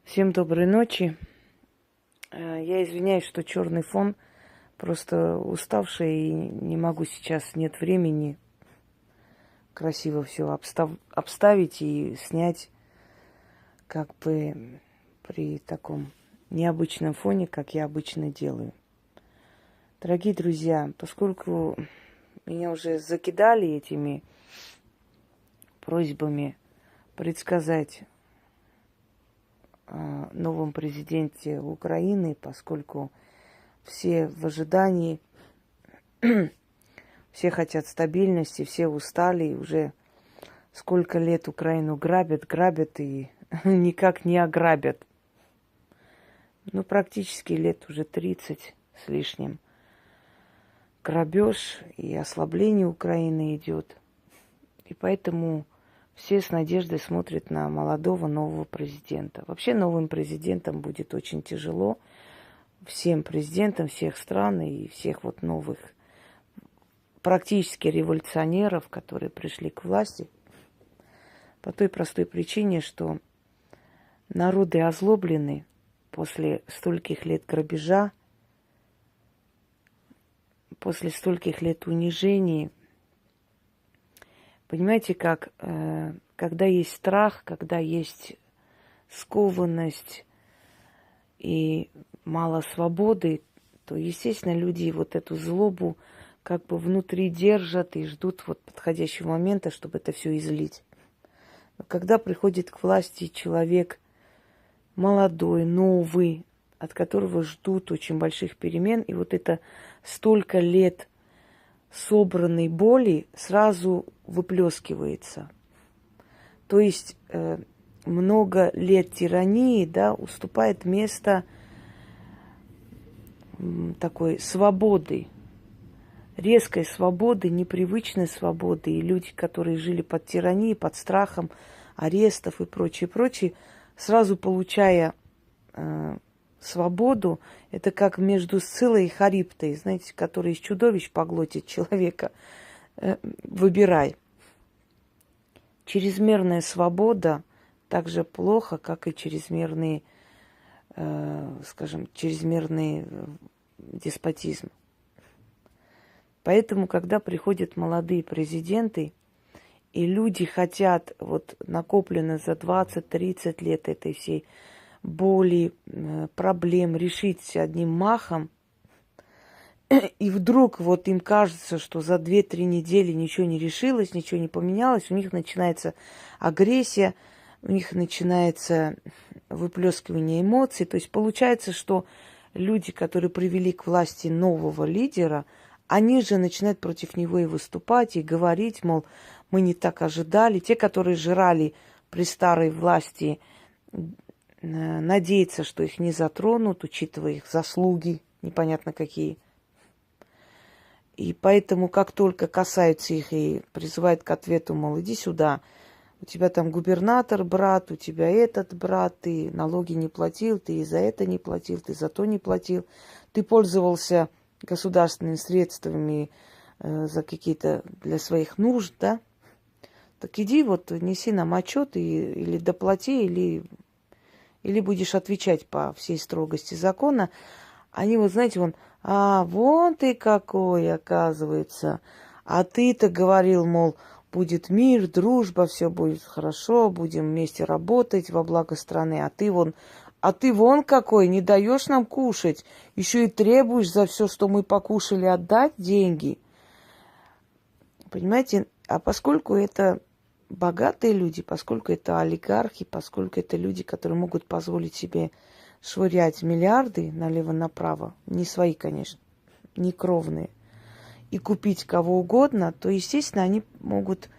Всем доброй ночи. Я извиняюсь, что черный фон. Просто уставшая и не могу сейчас, нет времени красиво все обставить и снять как бы при таком необычном фоне, как я обычно делаю. Дорогие друзья, поскольку меня уже закидали этими просьбами предсказать новом президенте Украины, поскольку все в ожидании, все хотят стабильности, все устали, и уже сколько лет Украину грабят и никак не ограбят. Ну, практически лет уже 30 с лишним. Грабеж и ослабление Украины идет. И поэтому все с надеждой смотрят на молодого нового президента. Вообще новым президентом будет очень тяжело. Всем президентам всех стран и всех вот новых практически революционеров, которые пришли к власти, по той простой причине, что народы озлоблены после стольких лет грабежа, после стольких лет унижений. Понимаете, как, когда есть страх, когда есть скованность и мало свободы, то, естественно, люди вот эту злобу как бы внутри держат и ждут вот подходящего момента, чтобы это все излить. Но когда приходит к власти человек молодой, новый, от которого ждут очень больших перемен, и вот это столько лет собранной боли сразу выплескивается. То есть много лет тирании, да, уступает место такой свободы, резкой свободы, непривычной свободы. И люди, которые жили под тиранией, под страхом арестов и прочее, сразу получая свободу, это как между Сциллой и Харибдой, знаете, который из чудовищ поглотит человека. Выбирай. Чрезмерная свобода так же плохо, как и чрезмерный, чрезмерный деспотизм. Поэтому, когда приходят молодые президенты, и люди хотят, вот накоплено за 20-30 лет этой всей боли, проблем решить одним махом, и вдруг вот им кажется, что за 2-3 недели ничего не решилось, ничего не поменялось, у них начинается агрессия, у них начинается выплескивание эмоций. То есть получается, что люди, которые привели к власти нового лидера, они же начинают против него и выступать, и говорить, мол, мы не так ожидали. Те, которые жрали при старой власти, надеются, что их не затронут, учитывая их заслуги, непонятно какие. И поэтому, как только касаются их и призывают к ответу, мол, иди сюда, у тебя там губернатор, брат, у тебя этот брат, ты налоги не платил, ты и за это не платил, ты за то не платил, ты пользовался государственными средствами за какие-то для своих нужд, да? Так иди вот, неси нам отчет или доплати, или будешь отвечать по всей строгости закона. Они вот, знаете, вон ты какой, оказывается. А ты-то говорил, мол, будет мир, дружба, все будет хорошо, будем вместе работать во благо страны. А ты вон какой, не даешь нам кушать. Еще и требуешь за все, что мы покушали, отдать деньги. Понимаете? А поскольку это богатые люди, поскольку это олигархи, поскольку это люди, которые могут позволить себе швырять миллиарды налево-направо, не свои, конечно, не кровные, и купить кого угодно, то, естественно, они могут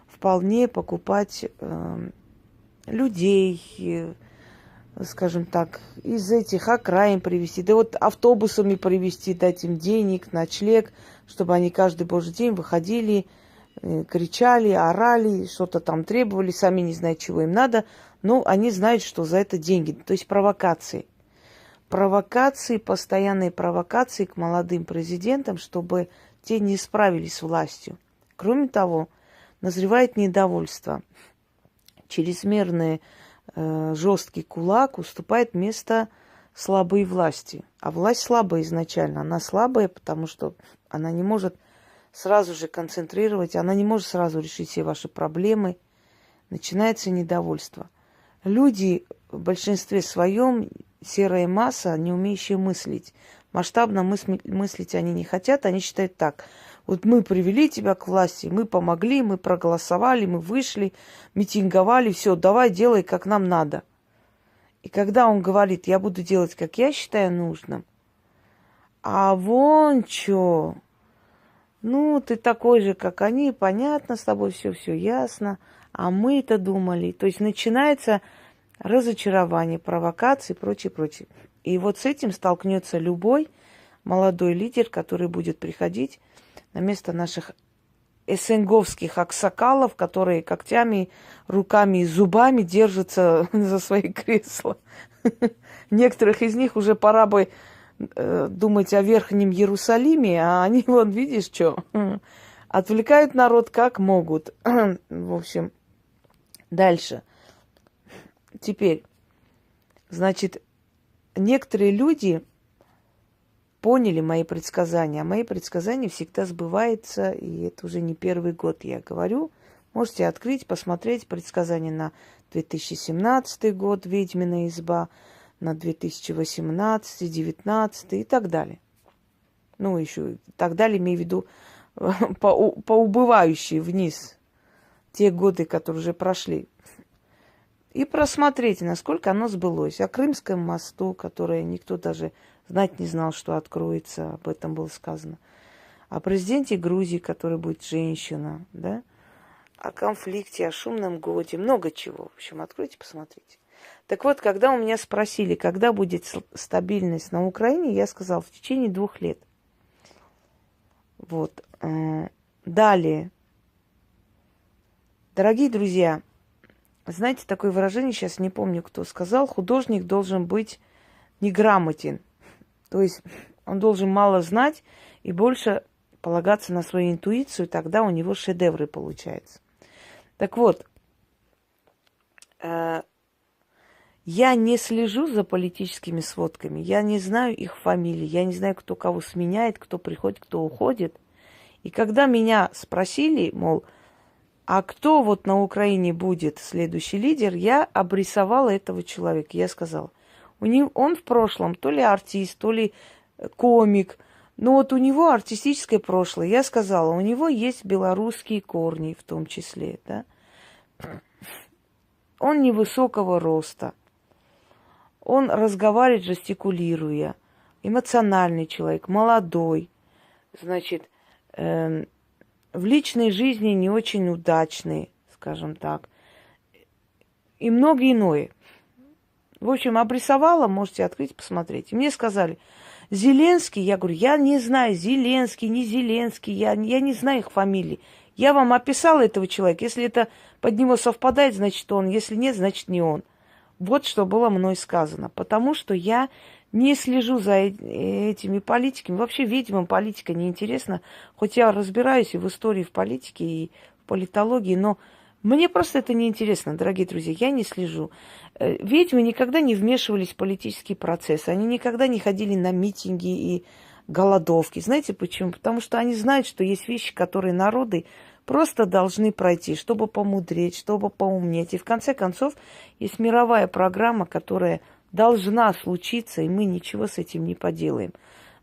вполне покупать людей, скажем так, из этих окраин привезти, да вот автобусами привезти, дать им денег, ночлег, чтобы они каждый божий день выходили, кричали, орали, что-то там требовали, сами не знают, чего им надо, но они знают, что за это деньги, то есть провокации. Провокации, постоянные провокации к молодым президентам, чтобы те не справились с властью. Кроме того, назревает недовольство, чрезмерное жесткий кулак уступает место слабой власти. А власть слабая изначально. Она слабая, потому что она не может сразу же концентрировать, она не может сразу решить все ваши проблемы. Начинается недовольство. Люди в большинстве своем серая масса, не умеющая мыслить. Масштабно мыслить они не хотят, они считают так. Вот мы привели тебя к власти, мы помогли, мы проголосовали, мы вышли, митинговали, все, давай делай, как нам надо. И когда он говорит, я буду делать, как я считаю нужным, а вон чё, ну, ты такой же, как они, понятно с тобой, все ясно, а мы-то думали. То есть начинается разочарование, провокации и прочее, прочее. И вот с этим столкнется любой молодой лидер, который будет приходить на место наших СНГовских аксакалов, которые когтями, руками и зубами держатся за свои кресла. Некоторых из них уже пора бы думать о Верхнем Иерусалиме, а они, вот видишь, что, отвлекают народ как могут. В общем, дальше. Теперь, значит, некоторые люди поняли мои предсказания, а мои предсказания всегда сбываются, и это уже не первый год я говорю. Можете открыть, посмотреть предсказания на 2017 год, «Ведьмина изба», на 2018, 2019 и так далее. Ну, еще и так далее, имею в виду по убывающей вниз те годы, которые уже прошли. И просмотрите, насколько оно сбылось. О Крымском мосту, которое никто даже знать не знал, что откроется, об этом было сказано. О президенте Грузии, который будет женщина, да? О конфликте, о шумном годе, много чего. В общем, откройте, посмотрите. Так вот, когда у меня спросили, когда будет стабильность на Украине, я сказала, в течение 2 лет. Вот. Далее. Дорогие друзья, знаете, такое выражение, сейчас не помню, кто сказал, художник должен быть неграмотен. То есть он должен мало знать и больше полагаться на свою интуицию, тогда у него шедевры получаются. Так вот, я не слежу за политическими сводками, я не знаю их фамилии, я не знаю, кто кого сменяет, кто приходит, кто уходит. И когда меня спросили, мол, а кто вот на Украине будет следующий лидер, я обрисовала этого человека. Я сказала, он в прошлом то ли артист, то ли комик, но вот у него артистическое прошлое. Я сказала, у него есть белорусские корни в том числе, да. Он невысокого роста. Он разговаривает, жестикулируя. Эмоциональный человек, молодой. Значит, в личной жизни не очень удачный, скажем так. И многое иное. В общем, обрисовала, можете открыть, посмотреть. И мне сказали, Зеленский, я говорю, я не знаю, Зеленский, не Зеленский, я не знаю их фамилии. Я вам описала этого человека. Если это под него совпадает, значит он. Если нет, значит не он. Вот что было мной сказано. Потому что я не слежу за этими политиками. Вообще, ведьмам политика неинтересна. Хоть я разбираюсь и в истории, в политике, и в политологии, но мне просто это неинтересно, дорогие друзья. Я не слежу. Ведьмы никогда не вмешивались в политические процессы. Они никогда не ходили на митинги и голодовки. Знаете почему? Потому что они знают, что есть вещи, которые народы просто должны пройти, чтобы помудреть, чтобы поумнеть. И в конце концов есть мировая программа, которая должна случиться, и мы ничего с этим не поделаем.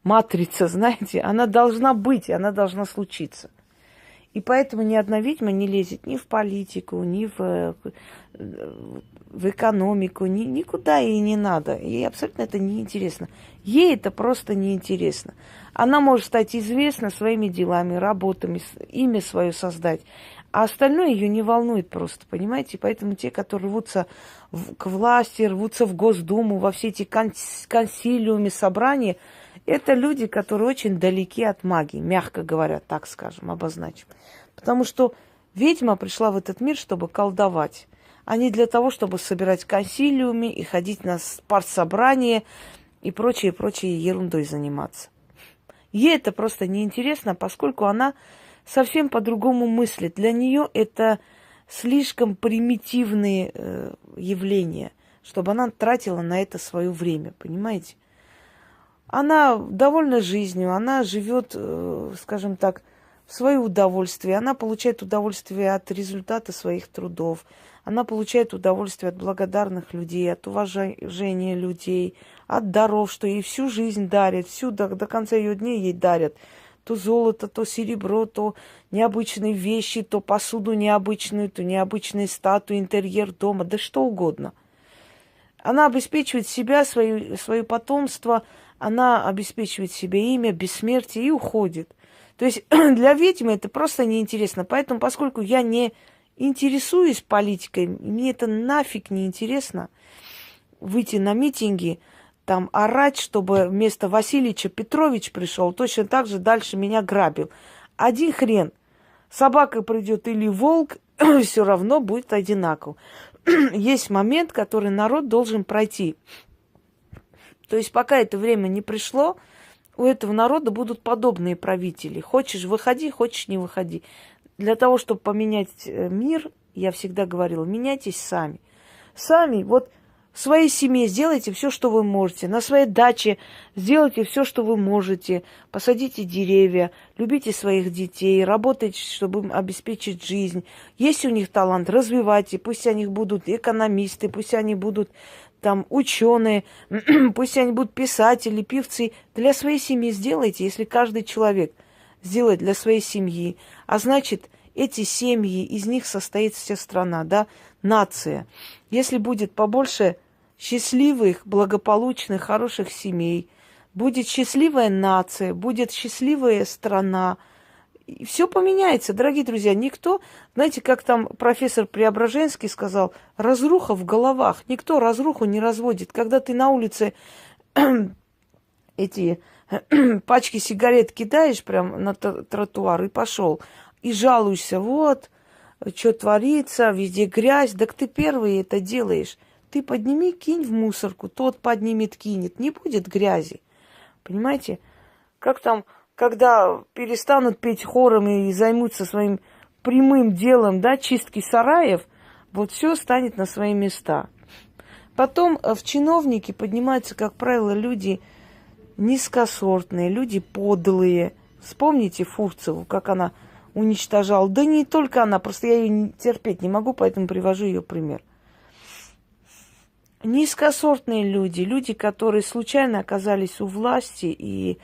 Матрица, знаете, она должна быть, она должна случиться. И поэтому ни одна ведьма не лезет ни в политику, ни в экономику, никуда ей не надо. Ей абсолютно это неинтересно. Ей это просто неинтересно. Она может стать известна своими делами, работами, имя свое создать. А остальное ее не волнует просто, понимаете? Поэтому те, которые рвутся к власти, рвутся в Госдуму, во все эти консилиумы, собрания, это люди, которые очень далеки от магии, мягко говоря, так скажем, обозначим. Потому что ведьма пришла в этот мир, чтобы колдовать, а не для того, чтобы собирать консилиумы и ходить на партсобрания и прочее ерундой заниматься. Ей это просто неинтересно, поскольку она совсем по-другому мыслит. Для нее это слишком примитивные явления, чтобы она тратила на это свое время, понимаете? Она довольна жизнью, она живет, скажем так, в свое удовольствие. Она получает удовольствие от результата своих трудов. Она получает удовольствие от благодарных людей, от уважения людей, от даров, что ей всю жизнь дарят, всю до конца ее дней ей дарят. То золото, то серебро, то необычные вещи, то посуду необычную, то необычные статуи, интерьер дома, да что угодно. Она обеспечивает себя, свое потомство, она обеспечивает себе имя, бессмертие и уходит. То есть для ведьмы это просто неинтересно. Поэтому, поскольку я не интересуюсь политикой, мне это нафиг не интересно выйти на митинги, там орать, чтобы вместо Васильевича Петрович пришел, точно так же дальше меня грабил. Один хрен. Собака придет или волк, все равно будет одинаково. Есть момент, который народ должен пройти. То есть пока это время не пришло, у этого народа будут подобные правители. Хочешь – выходи, хочешь – не выходи. Для того, чтобы поменять мир, я всегда говорила, меняйтесь сами. Сами, вот в своей семье сделайте все, что вы можете. На своей даче сделайте все, что вы можете. Посадите деревья, любите своих детей, работайте, чтобы им обеспечить жизнь. Есть у них талант, развивайте. Пусть они будут экономисты, пусть они будут там ученые, пусть они будут писатели, певцы. Для своей семьи сделайте, если каждый человек сделает для своей семьи. А значит, эти семьи, из них состоит вся страна, да, нация. Если будет побольше счастливых, благополучных, хороших семей, будет счастливая нация, будет счастливая страна. И все поменяется, дорогие друзья. Никто, знаете, как там профессор Преображенский сказал, разруха в головах. Никто разруху не разводит. Когда ты на улице эти пачки сигарет кидаешь прям на тротуар и пошел, и жалуешься, вот, что творится, везде грязь. Так ты первый это делаешь. Ты подними, кинь в мусорку, тот поднимет, кинет. Не будет грязи. Понимаете? Как там, когда перестанут петь хором и займутся своим прямым делом, да, чистки сараев, вот все станет на свои места. Потом в чиновники поднимаются, как правило, люди низкосортные, люди подлые. Вспомните Фурцеву, как она уничтожала. Да не только она, просто я ее терпеть не могу, поэтому привожу ее пример. Низкосортные люди, люди, которые случайно оказались у власти и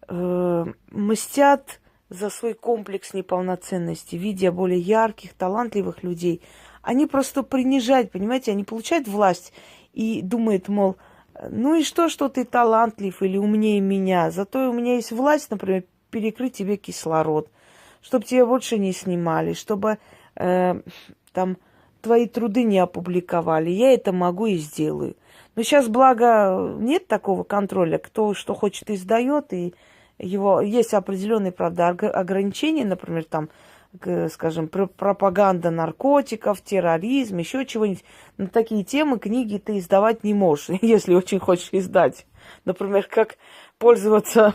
мстят за свой комплекс неполноценности, видя более ярких, талантливых людей. Они просто принижают, понимаете, они получают власть и думают, мол, ну и что ты талантлив или умнее меня, зато у меня есть власть, например, перекрыть тебе кислород, чтобы тебя больше не снимали, чтобы там твои труды не опубликовали. Я это могу и сделаю. Но сейчас, благо, нет такого контроля. Кто что хочет, издает. И его есть определенные, правда, ограничения. Например, там, скажем, пропаганда наркотиков, терроризм, еще чего-нибудь. На такие темы книги ты издавать не можешь, если очень хочешь издать. Например, как пользоваться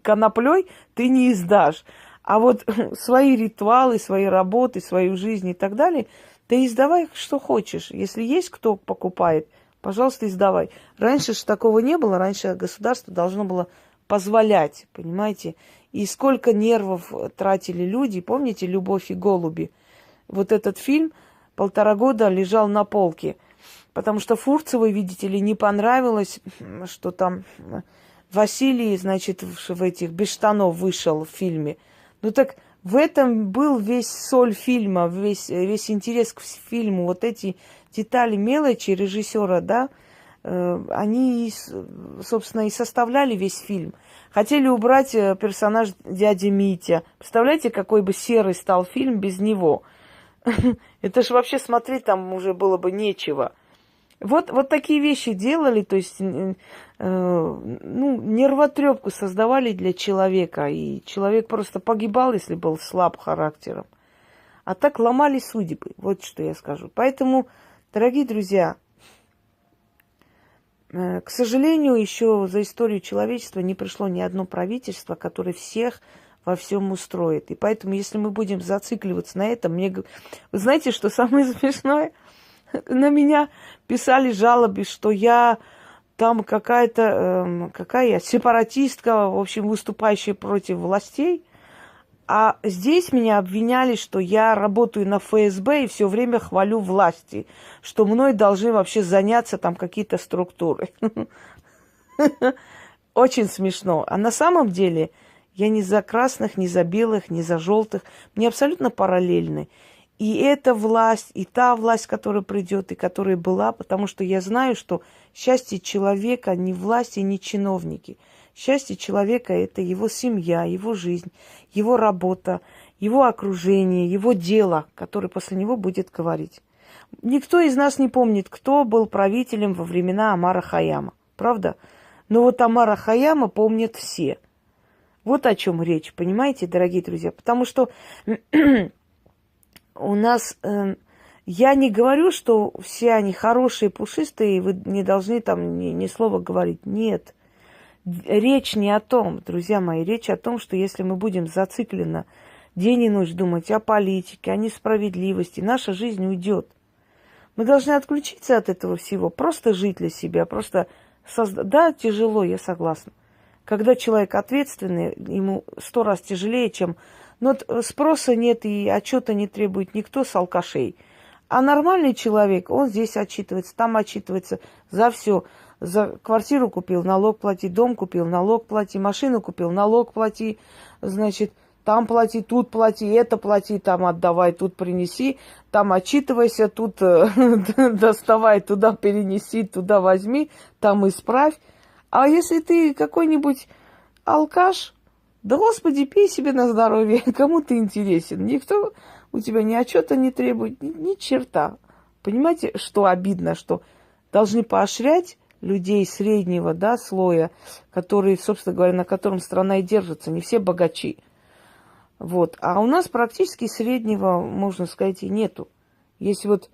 коноплей, ты не издашь. А вот свои ритуалы, свои работы, свою жизнь и так далее – ты издавай, что хочешь. Если есть кто покупает, пожалуйста, издавай. Раньше же такого не было. Раньше государство должно было позволять, понимаете. И сколько нервов тратили люди. Помните «Любовь и голуби»? Вот этот фильм 1,5 года лежал на полке. Потому что Фурцевой, видите ли, не понравилось, что там Василий, значит, в этих без штанов вышел в фильме. Ну так... В этом был весь соль фильма, весь интерес к фильму. Вот эти детали, мелочи режиссера, да, они, собственно, и составляли весь фильм. Хотели убрать персонаж дяди Митя. Представляете, какой бы серый стал фильм без него? Это ж вообще смотреть там уже было бы нечего. Вот такие вещи делали, то есть, нервотрепку создавали для человека, и человек просто погибал, если был слаб характером. А так ломали судьбы, вот что я скажу. Поэтому, дорогие друзья, к сожалению, еще за историю человечества не пришло ни одно правительство, которое всех во всем устроит. И поэтому, если мы будем зацикливаться на этом, вы знаете, что самое смешное? На меня писали жалобы, что я там какая я, сепаратистка, в общем, выступающая против властей. А здесь меня обвиняли, что я работаю на ФСБ и все время хвалю власти, что мной должны вообще заняться там какие-то структуры. Очень смешно. А на самом деле я ни за красных, ни за белых, ни за желтых. Мне абсолютно параллельны. И эта власть, и та власть, которая придет, и которая была, потому что я знаю, что счастье человека не власть и не чиновники. Счастье человека – это его семья, его жизнь, его работа, его окружение, его дело, которое после него будет говорить. Никто из нас не помнит, кто был правителем во времена Омара Хайяма, правда? Но вот Омара Хайяма помнят все. Вот о чем речь, понимаете, дорогие друзья? Потому что у нас, я не говорю, что все они хорошие, пушистые, и вы не должны там ни слова говорить. Нет. Речь не о том, друзья мои, речь о том, что если мы будем зацикленно день и ночь думать о политике, о несправедливости, наша жизнь уйдет. Мы должны отключиться от этого всего, просто жить для себя, просто создать. Да, тяжело, я согласна. Когда человек ответственный, ему 100 раз тяжелее, чем... Но спроса нет и отчета не требует никто с алкашей. А нормальный человек, он здесь отчитывается, там отчитывается за все. За квартиру купил, налог плати, дом купил, налог плати, машину купил, налог плати, значит, там плати, тут плати, это плати, там отдавай, тут принеси, там отчитывайся, тут доставай, туда перенеси, туда возьми, там исправь. А если ты какой-нибудь алкаш, да, Господи, пей себе на здоровье, кому ты интересен, никто у тебя ни отчета не требует, ни черта. Понимаете, что обидно, что должны поощрять людей среднего, да, слоя, которые, собственно говоря, на котором страна и держится, не все богачи. Вот. А у нас практически среднего, можно сказать, и нету. Есть вот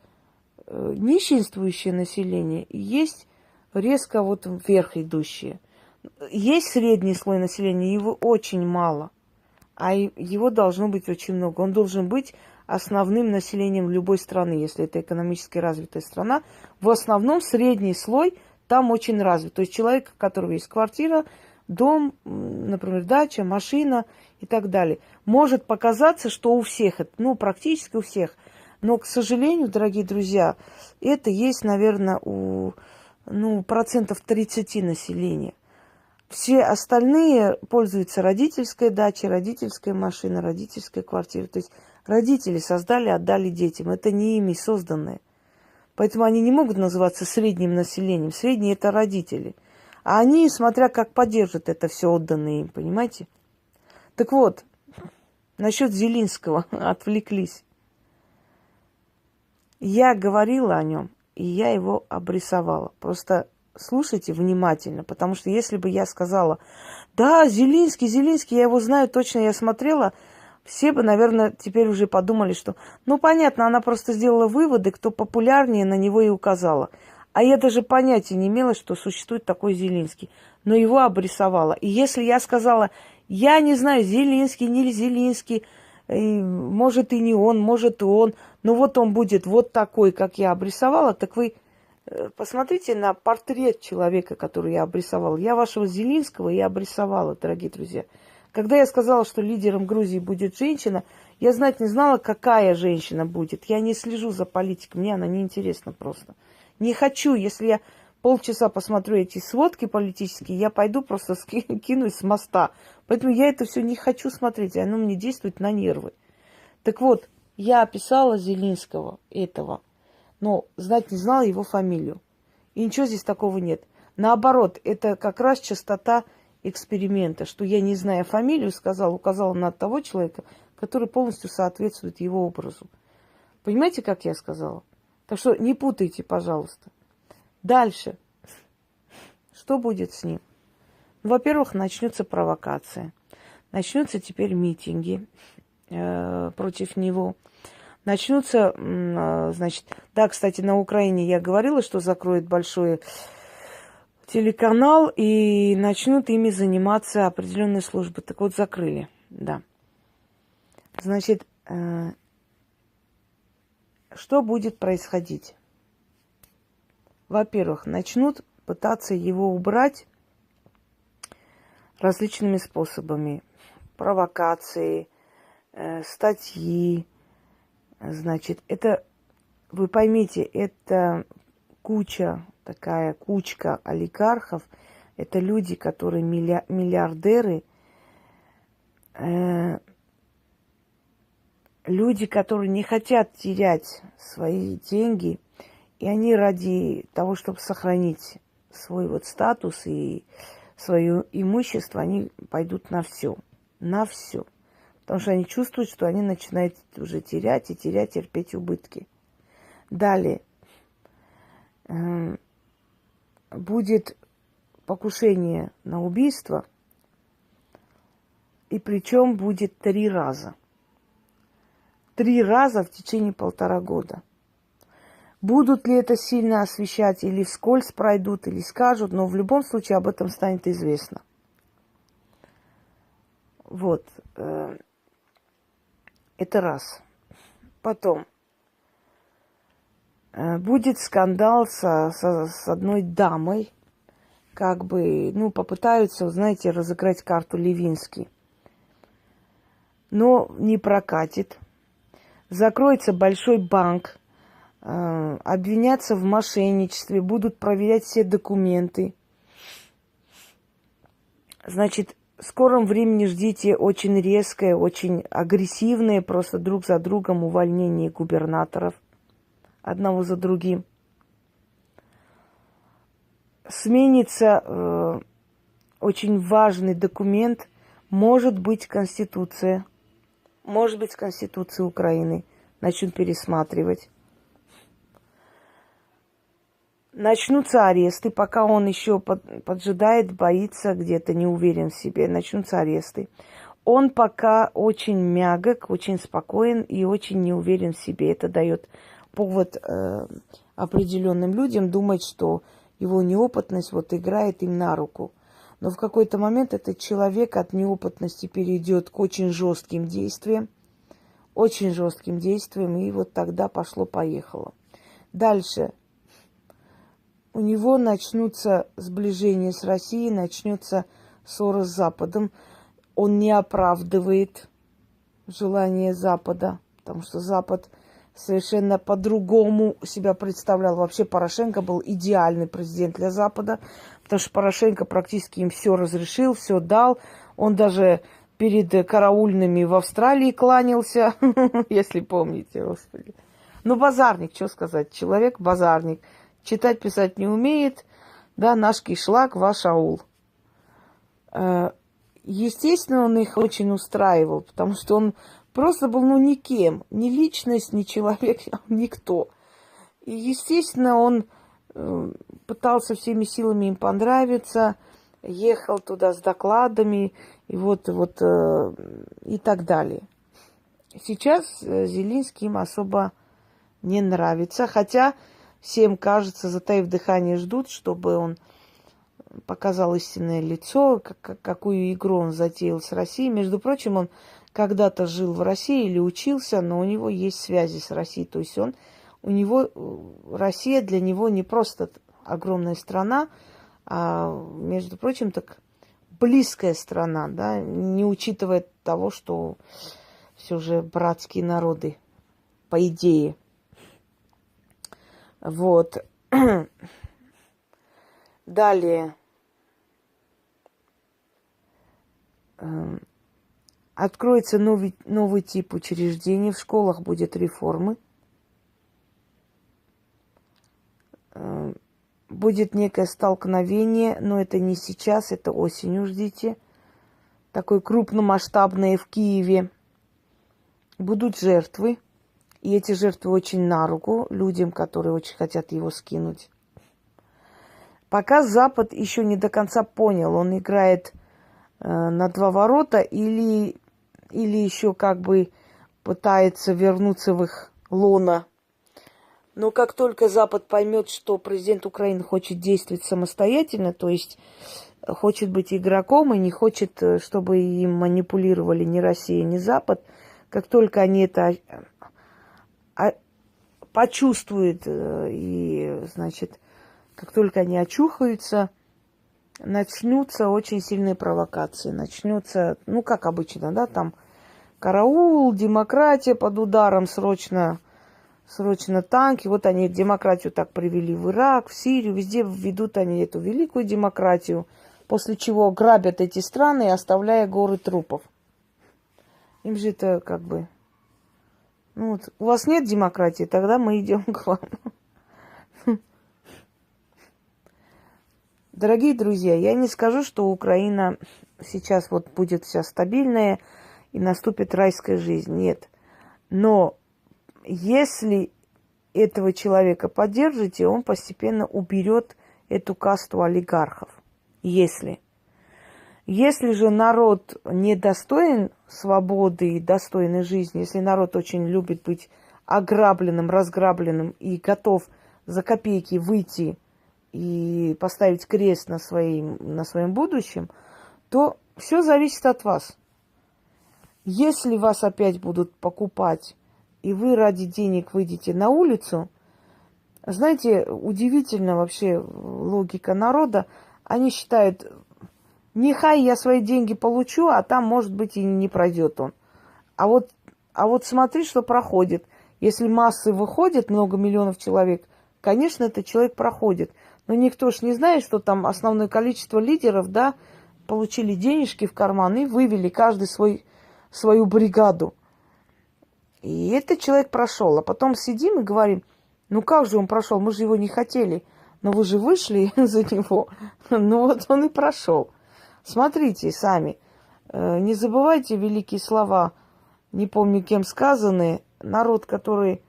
нищенствующее население, и есть резко вот вверх идущее. Есть средний слой населения, его очень мало, а его должно быть очень много. Он должен быть основным населением любой страны, если это экономически развитая страна. В основном средний слой там очень развит. То есть человек, у которого есть квартира, дом, например, дача, машина и так далее. Может показаться, что у всех, ну, практически у всех. Но, к сожалению, дорогие друзья, это есть, наверное, у 30% населения. Все остальные пользуются родительской дачей, родительской машиной, родительской квартирой. То есть родители создали, отдали детям. Это не ими созданное. Поэтому они не могут называться средним населением. Средние – это родители. А они, смотря как поддержат это все отданное им, понимаете? Так вот, насчет Зелинского отвлеклись. Я говорила о нем, и я его обрисовала. Просто слушайте внимательно, потому что если бы я сказала, да, Зелинский, я его знаю точно, я смотрела, все бы, наверное, теперь уже подумали, что, ну, понятно, она просто сделала выводы, кто популярнее, на него и указала. А я даже понятия не имела, что существует такой Зелинский, но его обрисовала. И если я сказала, я не знаю, Зелинский, не Зелинский, может и не он, может и он, но вот он будет вот такой, как я обрисовала, так вы посмотрите на портрет человека, который я обрисовала. Я вашего Зелинского и обрисовала, дорогие друзья. Когда я сказала, что лидером Грузии будет женщина, я знать не знала, какая женщина будет. Я не слежу за политикой, мне она не интересна просто. Не хочу, если я полчаса посмотрю эти сводки политические, я пойду просто кинусь с моста. Поэтому я это все не хочу смотреть, оно мне действует на нервы. Так вот, я описала Зелинского этого, но знать не знала его фамилию. И ничего здесь такого нет. Наоборот, это как раз частота эксперимента, что я, не зная фамилию, указала на того человека, который полностью соответствует его образу. Понимаете, как я сказала? Так что не путайте, пожалуйста. Дальше. Что будет с ним? Во-первых, начнется провокация. Начнутся теперь митинги против него. Начнутся, значит... Да, кстати, на Украине я говорила, что закроют большой телеканал и начнут ими заниматься определенные службы. Так вот, закрыли, да. Значит, что будет происходить? Во-первых, начнут пытаться его убрать различными способами. Провокации, статьи. Значит, это, вы поймите, это такая кучка олигархов. Это люди, которые миллиардеры, люди, которые не хотят терять свои деньги, и они ради того, чтобы сохранить свой вот статус и свое имущество, они пойдут на все. На все. Потому что они чувствуют, что они начинают уже терять, терпеть убытки. Далее. Будет покушение на убийство, и причем будет 3 раза. 3 раза в течение 1,5 года. Будут ли это сильно освещать, или вскользь пройдут, или скажут, но в любом случае об этом станет известно. Вот. Это раз. Потом. Будет скандал с одной дамой. Как бы, попытаются, знаете, разыграть карту Левинский. Но не прокатит. Закроется большой банк. Обвинятся в мошенничестве. Будут проверять все документы. Значит, в скором времени ждите очень резкое, очень агрессивное, просто друг за другом увольнение губернаторов. Одного за другим. Сменится очень важный документ. Может быть, Конституция. Может быть, Конституция Украины. Начнут пересматривать. Начнутся аресты, пока он еще поджидает, боится, где-то не уверен в себе. Начнутся аресты. Он пока очень мягок, очень спокоен и очень не уверен в себе. Это дает повод определенным людям думать, что его неопытность вот играет им на руку. Но в какой-то момент этот человек от неопытности перейдет к очень жестким действиям. Очень жестким действиям. И вот тогда пошло-поехало. Дальше. У него начнутся сближения с Россией, начнется ссора с Западом. Он не оправдывает желание Запада, потому что Запад совершенно по-другому себя представлял. Вообще Порошенко был идеальный президент для Запада, потому что Порошенко практически им все разрешил, все дал. Он даже перед караульными в Австралии кланялся, если помните, господи. Ну, базарник, что сказать, человек базарник. Читать, писать не умеет, да, наш кишлак, ваш аул. Естественно, он их очень устраивал, потому что он просто был, никем, ни личность, ни человек, никто. И, естественно, он пытался всеми силами им понравиться, ехал туда с докладами, и и так далее. Сейчас Зеленский им особо не нравится, хотя всем кажется, затаив дыхание, ждут, чтобы он показал истинное лицо, какую игру он затеял с Россией. Между прочим, он когда-то жил в России или учился, но у него есть связи с Россией. То есть Россия для него не просто огромная страна, а, между прочим, так близкая страна, да, не учитывая того, что все же братские народы, по идее. Вот. Далее. Откроется новый тип учреждений. В школах будет реформы. Будет некое столкновение, но это не сейчас, это осенью ждите. Такое крупномасштабное в Киеве. Будут жертвы. И эти жертвы очень на руку людям, которые очень хотят его скинуть. Пока Запад еще не до конца понял, он играет на 2 ворота или еще как бы пытается вернуться в их лоно. Но как только Запад поймет, что президент Украины хочет действовать самостоятельно, то есть хочет быть игроком и не хочет, чтобы им манипулировали ни Россия, ни Запад, как только они это почувствуют и, значит, как только они очухаются, начнутся очень сильные провокации. Начнется, ну, как обычно, да, там караул, демократия под ударом, срочно танки. Вот они демократию так привели в Ирак, в Сирию, везде ведут они эту великую демократию, после чего грабят эти страны, оставляя горы трупов. Им же это как бы... Ну вот, у вас нет демократии, тогда мы идем к вам. Дорогие друзья, я не скажу, что Украина сейчас вот будет вся стабильная и наступит райская жизнь. Нет. Но если этого человека поддержите, он постепенно уберет эту касту олигархов. Если же народ недостоин свободы и достойной жизни, если народ очень любит быть ограбленным, разграбленным и готов за копейки выйти и поставить крест на своем будущем, то все зависит от вас. Если вас опять будут покупать, и вы ради денег выйдете на улицу, знаете, удивительно вообще логика народа. Они считают, нехай я свои деньги получу, а там, может быть, и не пройдет он. А вот смотри, что проходит. Если массы выходят, много миллионов человек, конечно, этот человек проходит. Но никто ж не знает, что там основное количество лидеров, да, получили денежки в карман и вывели каждый свою бригаду. И этот человек прошел. А потом сидим и говорим, ну как же он прошел, мы же его не хотели. Но вы же вышли за него. Ну вот он и прошел. Смотрите сами. Не забывайте великие слова, не помню кем сказанные. Народ, который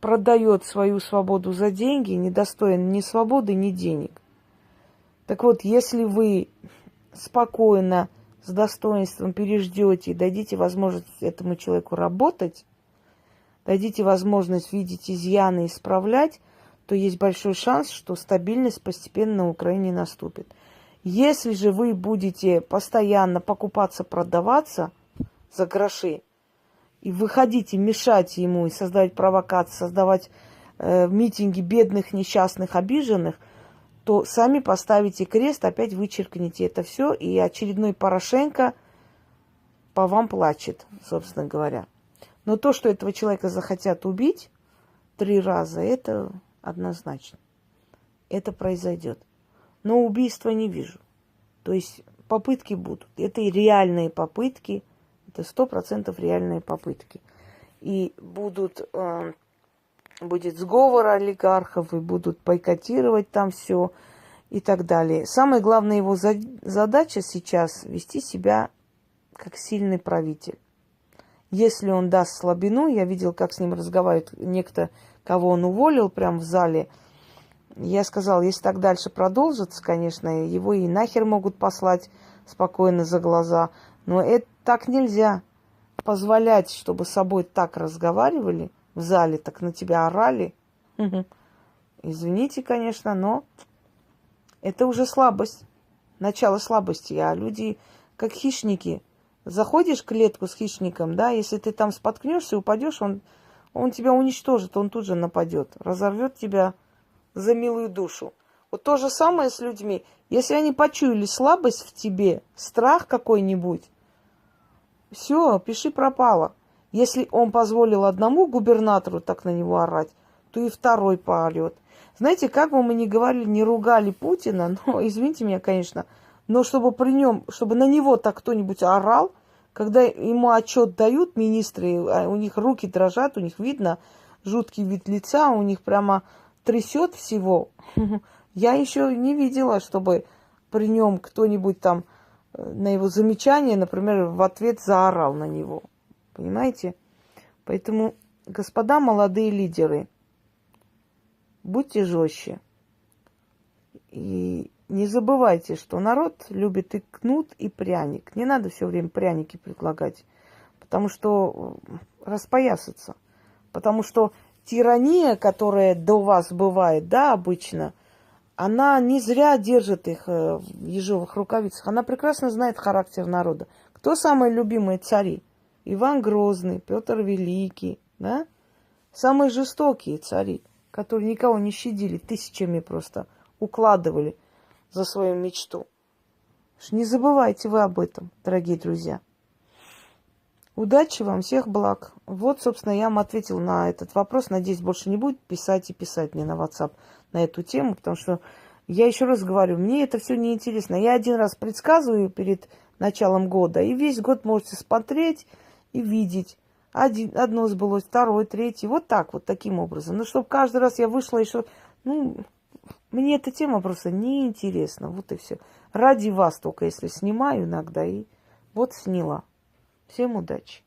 продает свою свободу за деньги, недостоин ни свободы, ни денег. Так вот, если вы спокойно, с достоинством переждете и дадите возможность этому человеку работать, дадите возможность видеть изъяны и исправлять, то есть большой шанс, что стабильность постепенно на Украине наступит. Если же вы будете постоянно покупаться, продаваться за гроши, и выходите, мешать ему, и создавать провокации, создавать митинги бедных, несчастных, обиженных, то сами поставите крест, опять вычеркните это все, и очередной Порошенко по вам плачет, собственно говоря. Но то, что этого человека захотят убить 3 раза, это однозначно. Это произойдет. Но убийства не вижу. То есть попытки будут. Это и реальные попытки. Это 100% реальные попытки. И будет сговор олигархов, и будут бойкотировать там все и так далее. Самая главная его задача сейчас вести себя как сильный правитель. Если он даст слабину, я видел, как с ним разговаривает некто, кого он уволил прямо в зале. Я сказал, если так дальше продолжится, конечно, его и нахер могут послать спокойно за глаза. Но это так нельзя. Позволять, чтобы с собой так разговаривали в зале, так на тебя орали. Извините, конечно, но это уже слабость. Начало слабости. А люди как хищники. Заходишь в клетку с хищником, да, если ты там споткнешься, упадешь, он тебя уничтожит, он тут же нападет, разорвет тебя за милую душу. Вот то же самое с людьми. Если они почуяли слабость в тебе, страх какой-нибудь, все, пиши пропало. Если он позволил одному губернатору так на него орать, то и второй поорет. Знаете, как бы мы ни говорили, не ругали Путина, но, извините меня, конечно, но чтобы при нем, чтобы на него так кто-нибудь орал, когда ему отчет дают министры, у них руки дрожат, у них видно жуткий вид лица, у них прямо трясет всего. Я еще не видела, чтобы при нем кто-нибудь там на его замечание, например, в ответ заорал на него. Понимаете? Поэтому, господа молодые лидеры, будьте жестче. И не забывайте, что народ любит и кнут, и пряник. Не надо все время пряники предлагать, потому что распоясаться. Потому что тирания, которая до вас бывает, да, обычно, она не зря держит их в ежовых рукавицах. Она прекрасно знает характер народа. Кто самые любимые цари? Иван Грозный, Петр Великий, да? Самые жестокие цари, которые никого не щадили, тысячами просто укладывали за свою мечту. Не забывайте вы об этом, дорогие друзья. Удачи вам, всех благ. Вот, собственно, я вам ответила на этот вопрос. Надеюсь, больше не будет писать и писать мне на WhatsApp на эту тему, потому что я еще раз говорю, мне это все неинтересно. Я один раз предсказываю перед началом года, и весь год можете смотреть и видеть. Одно сбылось, второе, третье. Вот так, вот таким образом. Ну, чтобы каждый раз я вышла и что... Ну, мне эта тема просто неинтересна. Вот и все. Ради вас только, если снимаю иногда. И вот сняла. Всем удачи.